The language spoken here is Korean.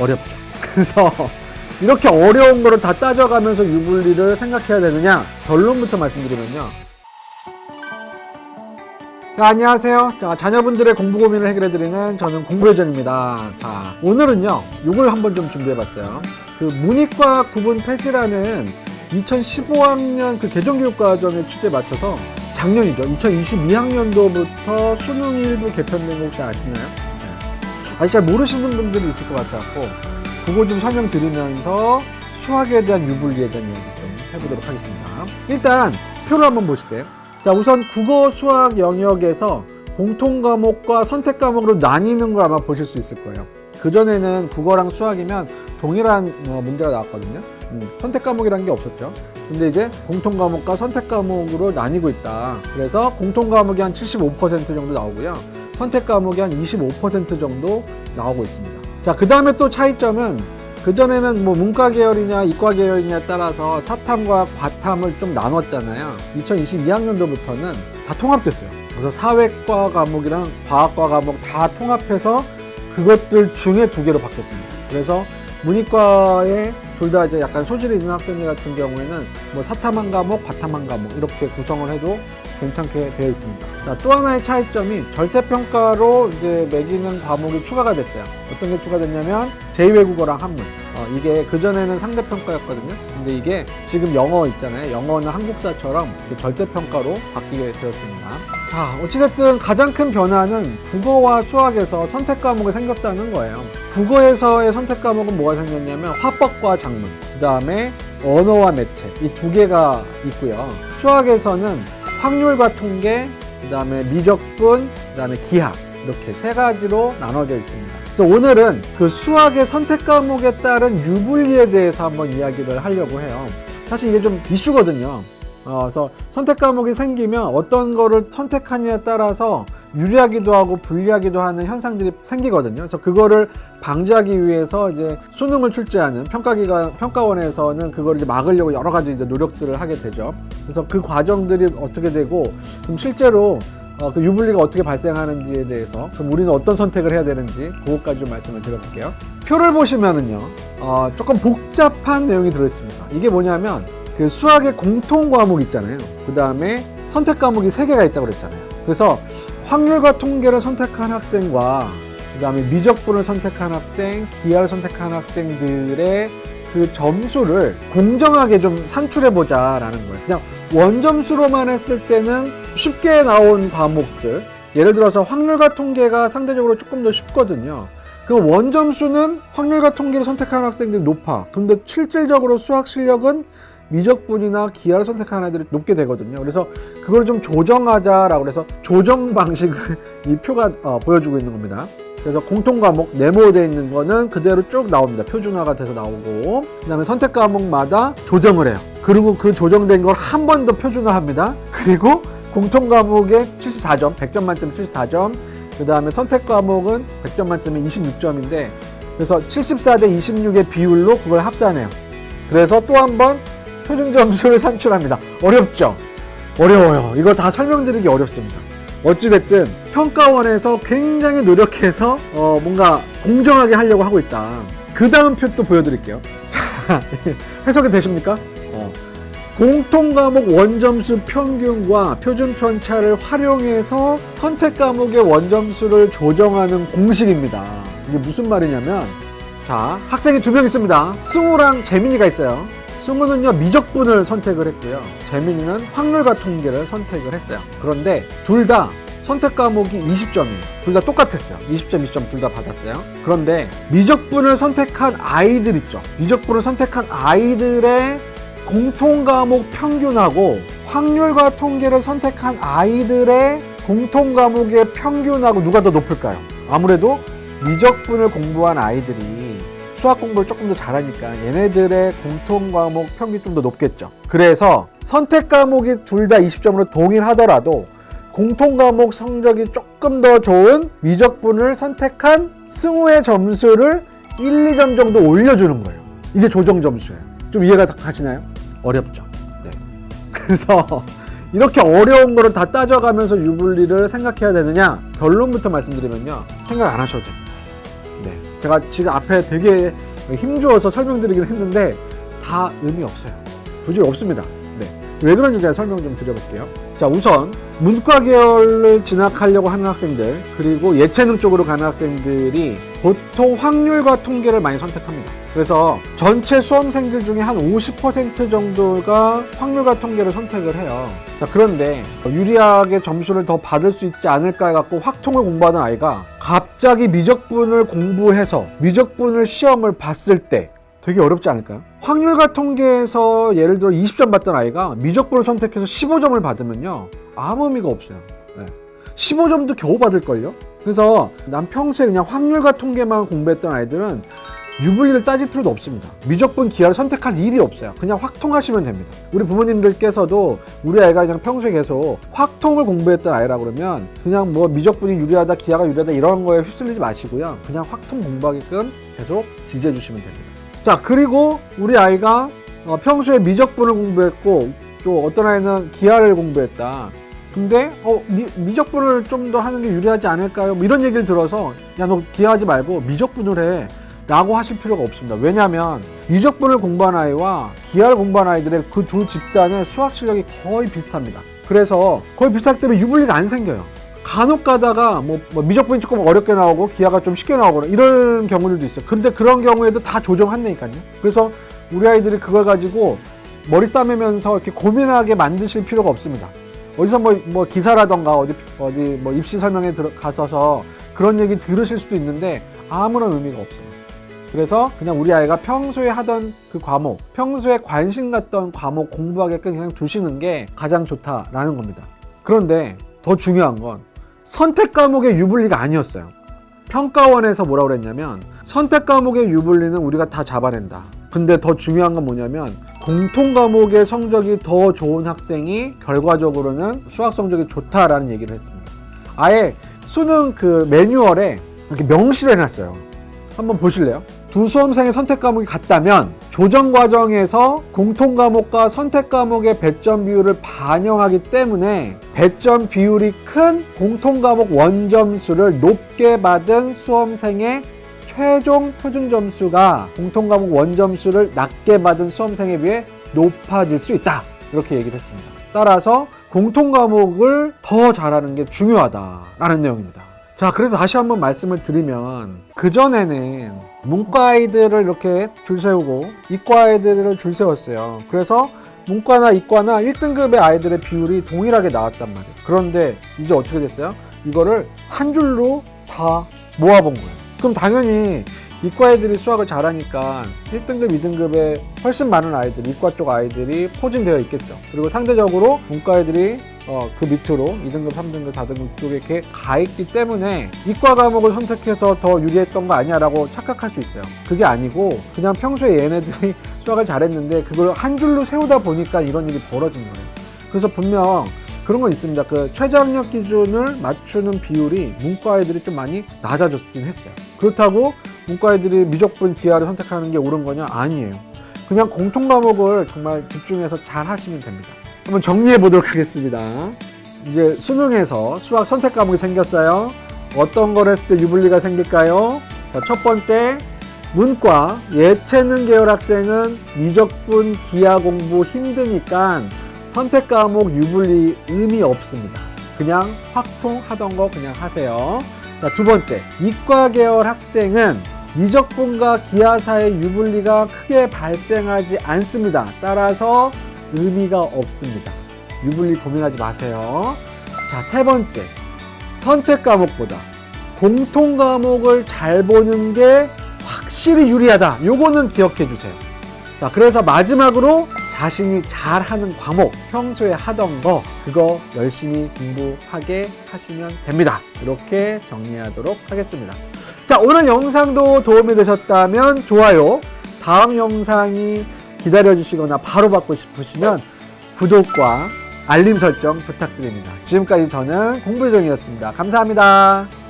어렵죠. 그래서 이렇게 어려운 거를 다 따져가면서 유불리를 생각해야 되느냐? 결론부터 말씀드리면요. 자, 안녕하세요. 자, 자녀분들의 공부 고민을 해결해드리는 저는 공부요정입니다. 자, 오늘은요, 요걸 한번 좀 준비해봤어요. 그 문이과 구분 폐지라는 2015학년 그 개정교육과정의 취지에 맞춰서 작년이죠. 2022학년도부터 수능 일부 개편된 거 혹시 아시나요? 네. 아직 잘 모르시는 분들이 있을 것 같아갖고 그거 좀 설명드리면서 수학에 대한 유불리에 대한 이야기 좀 해보도록 하겠습니다. 일단 표를 한번 보실게요. 자, 우선 국어 수학 영역에서 공통과목과 선택과목으로 나뉘는 걸 아마 보실 수 있을 거예요. 그전에는 국어랑 수학이면 동일한 문제가 나왔거든요. 선택과목이라는 게 없었죠. 근데 이제 공통과목과 선택과목으로 나뉘고 있다. 그래서 공통과목이 한 75% 정도 나오고요. 선택과목이 한 25% 정도 나오고 있습니다. 자, 그 다음에 또 차이점은 그전에는 뭐 문과 계열이냐 이과 계열이냐에 따라서 사탐과 과탐을 좀 나눴잖아요. 2022학년도부터는 다 통합됐어요. 그래서 사회과 과목이랑 과학과 과목 다 통합해서 그것들 중에 두 개로 바뀌었습니다. 그래서 문이과에 둘 다 이제 약간 소질이 있는 학생들 같은 경우에는 뭐 사탐 한 과목, 과탐 한 과목 이렇게 구성을 해도 괜찮게 되어 있습니다. 자, 또 하나의 차이점이 절대평가로 이제 매기는 과목이 추가가 됐어요. 어떤 게 추가됐냐면 제2외국어랑 한문. 이게 그전에는 상대평가였거든요. 근데 이게 지금 영어 있잖아요. 영어는 한국사처럼 절대평가로 바뀌게 되었습니다. 자, 어찌됐든 가장 큰 변화는 국어와 수학에서 선택과목이 생겼다는 거예요. 국어에서의 선택과목은 뭐가 생겼냐면 화법과 작문, 그 다음에 언어와 매체 이 두 개가 있고요. 수학에서는 확률과 통계, 그 다음에 미적분, 그 다음에 기하 이렇게 세 가지로 나눠져 있습니다. 그래서 오늘은 그 수학의 선택 과목에 따른 유불리에 대해서 한번 이야기를 하려고 해요. 사실 이게 좀 이슈거든요. 그래서 선택 과목이 생기면 어떤 거를 선택하느냐에 따라서 유리하기도 하고 불리하기도 하는 현상들이 생기거든요. 그래서 그거를 방지하기 위해서 이제 수능을 출제하는 평가원에서는 그걸 이제 막으려고 여러 가지 이제 노력들을 하게 되죠. 그래서 그 과정들이 어떻게 되고 그럼 실제로 그 유불리가 어떻게 발생하는지에 대해서 그럼 우리는 어떤 선택을 해야 되는지 그것까지 좀 말씀을 드려볼게요. 표를 보시면은요, 조금 복잡한 내용이 들어있습니다. 이게 뭐냐면 그 수학의 공통 과목 있잖아요. 그 다음에 선택 과목이 3개가 있다고 그랬잖아요. 그래서 확률과 통계를 선택한 학생과 그 다음에 미적분을 선택한 학생, 기하를 선택한 학생들의 그 점수를 공정하게 좀 산출해보자 라는 거예요. 그냥 원점수로만 했을 때는 쉽게 나온 과목들, 예를 들어서 확률과 통계가 상대적으로 조금 더 쉽거든요. 그 원점수는 확률과 통계를 선택한 학생들이 높아. 근데 실질적으로 수학 실력은 미적분이나 기하를 선택한 애들이 높게 되거든요. 그래서 그걸 좀 조정하자라고 해서 조정 방식을 이 표가 보여주고 있는 겁니다. 그래서 공통 과목 네모되어 있는 거는 그대로 쭉 나옵니다. 표준화가 돼서 나오고, 그 다음에 선택 과목마다 조정을 해요. 그리고 그 조정된 걸 한 번 더 표준화합니다. 그리고 공통 과목에 74점, 100점 만점에 74점, 그 다음에 선택 과목은 100점 만점에 26점인데, 그래서 74대 26의 비율로 그걸 합산해요. 그래서 또 한 번 표준 점수를 산출합니다. 어렵죠? 어려워요. 이거 다 설명드리기 어렵습니다. 어찌됐든 평가원에서 굉장히 노력해서 뭔가 공정하게 하려고 하고 있다. 그 다음 표 또 보여드릴게요. 자, 해석이 되십니까? 공통과목 원점수 평균과 표준 편차를 활용해서 선택 과목의 원점수를 조정하는 공식입니다. 이게 무슨 말이냐면, 자, 학생이 2명 있습니다. 승우랑 재민이가 있어요. 승우는요 미적분을 선택을 했고요. 재민이는 확률과 통계를 선택을 했어요. 그런데 둘 다 선택 과목이 20점이에요. 둘 다 똑같았어요. 20점, 20점 둘 다 받았어요. 그런데 미적분을 선택한 아이들 있죠. 미적분을 선택한 아이들의 공통 과목 평균하고 확률과 통계를 선택한 아이들의 공통 과목의 평균하고 누가 더 높을까요? 아무래도 미적분을 공부한 아이들이 수학 공부를 조금 더 잘하니까 얘네들의 공통 과목 평균이 좀 더 높겠죠. 그래서 선택 과목이 둘 다 20점으로 동일하더라도 공통 과목 성적이 조금 더 좋은 미적분을 선택한 승우의 점수를 1, 2점 정도 올려주는 거예요. 이게 조정 점수예요. 좀 이해가 가시나요? 어렵죠. 네. 그래서 이렇게 어려운 거를 다 따져가면서 유불리를 생각해야 되느냐? 결론부터 말씀드리면요. 생각 안 하셔도 됩니다. 네. 제가 지금 앞에 되게 힘주어서 설명드리긴 했는데 다 의미 없어요. 굳이 없습니다. 네. 왜 그런지 제가 설명 좀 드려볼게요. 자, 우선 문과 계열을 진학하려고 하는 학생들, 그리고 예체능 쪽으로 가는 학생들이 보통 확률과 통계를 많이 선택합니다. 그래서 전체 수험생들 중에 한 50% 정도가 확률과 통계를 선택을 해요. 자, 그런데 유리하게 점수를 더 받을 수 있지 않을까 해갖고 확통을 공부하던 아이가 갑자기 미적분을 공부해서 미적분을 시험을 봤을 때 되게 어렵지 않을까요? 확률과 통계에서 예를 들어 20점 받던 아이가 미적분을 선택해서 15점을 받으면요, 아무 의미가 없어요. 네. 15점도 겨우 받을걸요? 그래서 난 평소에 그냥 확률과 통계만 공부했던 아이들은 유불리를 따질 필요도 없습니다. 미적분 기하를 선택할 일이 없어요. 그냥 확통하시면 됩니다. 우리 부모님들께서도 우리 아이가 그냥 평소에 계속 확통을 공부했던 아이라 그러면 그냥 뭐 미적분이 유리하다, 기하가 유리하다 이런 거에 휩쓸리지 마시고요. 그냥 확통 공부하게끔 계속 지지해 주시면 됩니다. 자, 그리고 우리 아이가 평소에 미적분을 공부했고 또 어떤 아이는 기하를 공부했다. 근데 미적분을 좀 더 하는 게 유리하지 않을까요? 뭐 이런 얘기를 들어서 야, 너 기하하지 말고 미적분을 해 라고 하실 필요가 없습니다. 왜냐하면 미적분을 공부한 아이와 기하를 공부한 아이들의 그 두 집단의 수학 실력이 거의 비슷합니다. 그래서 거의 비슷하기 때문에 유불리가 안 생겨요. 간혹 가다가 뭐 미적분이 조금 어렵게 나오고 기하가 좀 쉽게 나오거나 이런 경우들도 있어요. 근데 그런 경우에도 다 조정한다니까요. 그래서 우리 아이들이 그걸 가지고 머리 싸매면서 이렇게 고민하게 만드실 필요가 없습니다. 어디서 뭐 기사라던가 어디 뭐 입시 설명에 가서서 그런 얘기 들으실 수도 있는데 아무런 의미가 없어요. 그래서 그냥 우리 아이가 평소에 하던 그 과목, 평소에 관심 갔던 과목 공부하게끔 그냥 두시는 게 가장 좋다라는 겁니다. 그런데 더 중요한 건 선택 과목의 유불리가 아니었어요. 평가원에서 뭐라고 그랬냐면 선택 과목의 유불리는 우리가 다 잡아낸다. 근데 더 중요한 건 뭐냐면 공통 과목의 성적이 더 좋은 학생이 결과적으로는 수학 성적이 좋다라는 얘기를 했습니다. 아예 수능 그 매뉴얼에 이렇게 명시를 해놨어요. 한번 보실래요? 두 수험생의 선택 과목이 같다면 조정 과정에서 공통 과목과 선택 과목의 배점 비율을 반영하기 때문에 배점 비율이 큰 공통 과목 원점수를 높게 받은 수험생의 최종 표준 점수가 공통 과목 원점수를 낮게 받은 수험생에 비해 높아질 수 있다. 이렇게 얘기를 했습니다. 따라서 공통 과목을 더 잘하는 게 중요하다라는 내용입니다. 자, 그래서 다시 한번 말씀을 드리면 그전에는 문과 아이들을 이렇게 줄 세우고 이과 아이들을 줄 세웠어요. 그래서 문과나 이과나 1등급의 아이들의 비율이 동일하게 나왔단 말이에요. 그런데 이제 어떻게 됐어요? 이거를 한 줄로 다 모아본 거예요. 그럼 당연히 이과 애들이 수학을 잘하니까 1등급, 2등급에 훨씬 많은 아이들, 이과 쪽 아이들이 포진되어 있겠죠. 그리고 상대적으로 문과 애들이 그 밑으로 2등급, 3등급, 4등급 쪽에 이렇게 가 있기 때문에 이과 과목을 선택해서 더 유리했던 거 아니야 라고 착각할 수 있어요. 그게 아니고 그냥 평소에 얘네들이 수학을 잘했는데 그걸 한 줄로 세우다 보니까 이런 일이 벌어진 거예요. 그래서 분명 그런 건 있습니다. 그 최저학력 기준을 맞추는 비율이 문과 애들이 좀 많이 낮아졌긴 했어요. 그렇다고 문과 애들이 미적분 기하를 선택하는 게 옳은 거냐? 아니에요. 그냥 공통 과목을 정말 집중해서 잘 하시면 됩니다. 한번 정리해 보도록 하겠습니다. 이제 수능에서 수학 선택 과목이 생겼어요. 어떤 걸 했을 때 유불리가 생길까요? 자, 첫 번째, 문과 예체능 계열 학생은 미적분 기하 공부 힘드니까 선택 과목 유불리 의미 없습니다. 그냥 확통하던 거 그냥 하세요. 자, 두 번째, 이과 계열 학생은 미적분과 기하 사이 유불리가 크게 발생하지 않습니다. 따라서 의미가 없습니다. 유불리 고민하지 마세요. 자, 세 번째, 선택 과목보다 공통 과목을 잘 보는 게 확실히 유리하다. 요거는 기억해 주세요. 자, 그래서 마지막으로 자신이 잘하는 과목, 평소에 하던 거 그거 열심히 공부하게 하시면 됩니다. 이렇게 정리하도록 하겠습니다. 자, 오늘 영상도 도움이 되셨다면 좋아요, 다음 영상이 기다려지시거나 바로 받고 싶으시면 구독과 알림 설정 부탁드립니다. 지금까지 저는 공부요정이었습니다. 감사합니다.